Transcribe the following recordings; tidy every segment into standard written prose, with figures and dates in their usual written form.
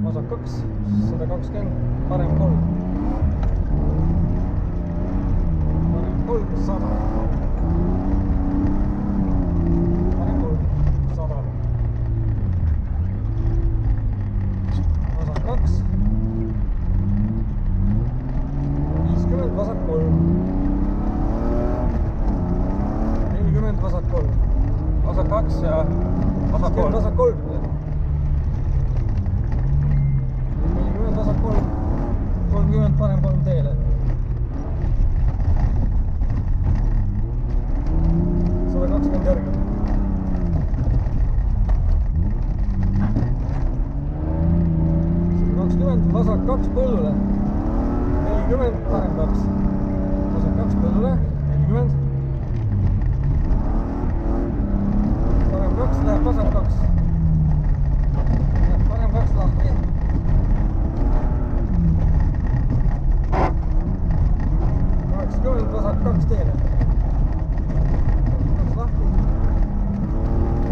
vasak 2, 120, parem 3. Parem 3, 100. Parem 3, 100. Vasak 2, 50, vasak 3. 40, vasak 3. Vasak 2 ja vasak 3. Vasak 3. 40, vasak 3. 30, parem 3 teele. 120 järgi. 120, vasak 2 põllule. 40, parem 2. Vasak 2 põllule. 40. Parem 2, läheb vasak 2. Parem 2 lahti. 80, vasak 2 teele. 2 lahti.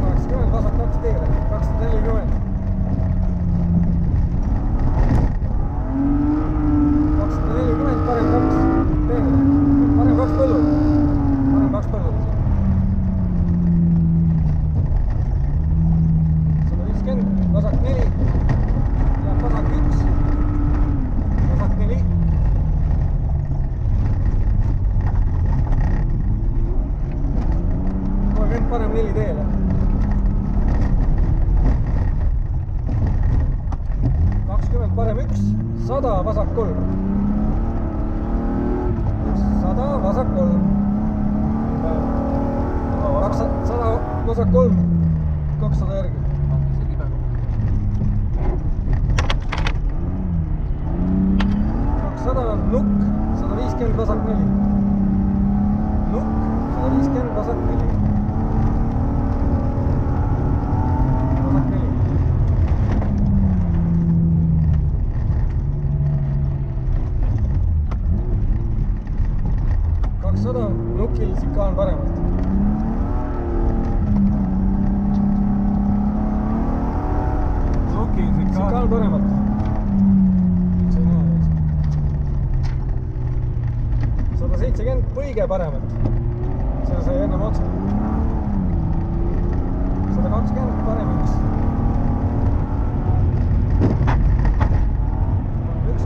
80, vasak 2 teele. 240. 240, parem 2 teele. Parem 2 põllul. Parem 2 põllul. 150, vasak 4. Läheb vasak 1. Vasak 4. 30, parem 4 teele. 20, parem 1. 100, vasak 3. 100, vasak 3. 100, vasak 3. 200 järgi. 200 on nukk, 150, vasak 4. Nukk, 150, vasak 4. Vasak 4. 200, nukil sikaan paremalt. Nukil sikaan paremalt. See ei näe. 170, põige paremalt. Seda sai ennem otsa. 120, parem 1.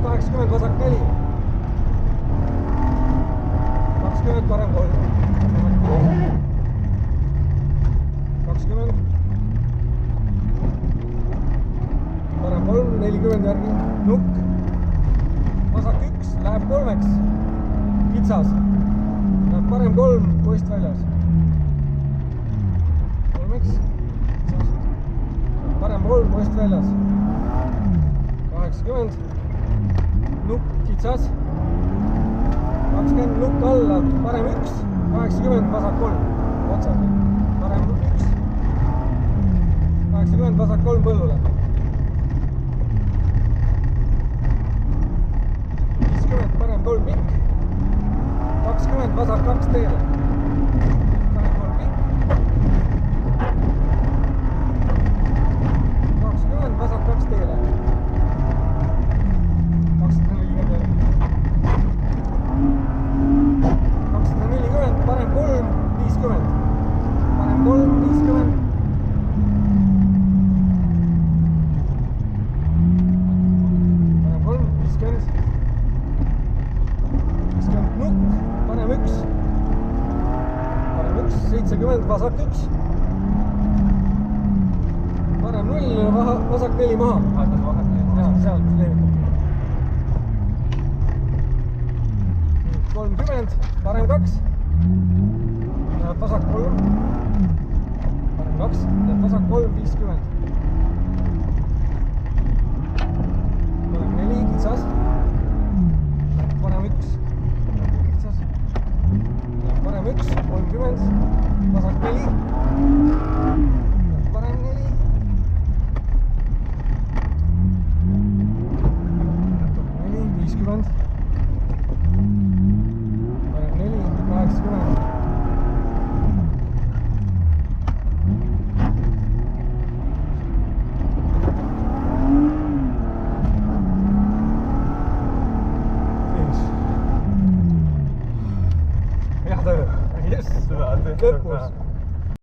180, vasak 4. 20, parem 3. 20. Parem 3, 40 järgi. Nukk. Vasak 1, läheb 3-ks. Kitsas. Läheb parem 3, poist väljas. 3-ks. Parem 3, poist väljas. 80. Nukk, kitsas. 20, nukk alla, parem 1. 80, vasak 3. Otsad. Parem 1. 80, vasak 3 põllule. 50, parem 3 pikk. 20, vasak 2 teele. Parem 3 pikk. 20, vasak 2 teele. 240 järgi. 240, parem 3, 50. Parem 3, 50. Parem 3, 50. 50 nukk, parem 1. Parem 1, 70, vasak 1. Parem 0, vasak 4 maha. Jaa, sealt leevitab. 30, parem 2. Läheb vasak 3. Parem 2, läheb vasak 3, 50. Parem 4, kitsas. Parem 1. Kitsas. Parem 1, 30. Vasak 4. Parem 4. töö. Jess, Seda on tehtud lõpus.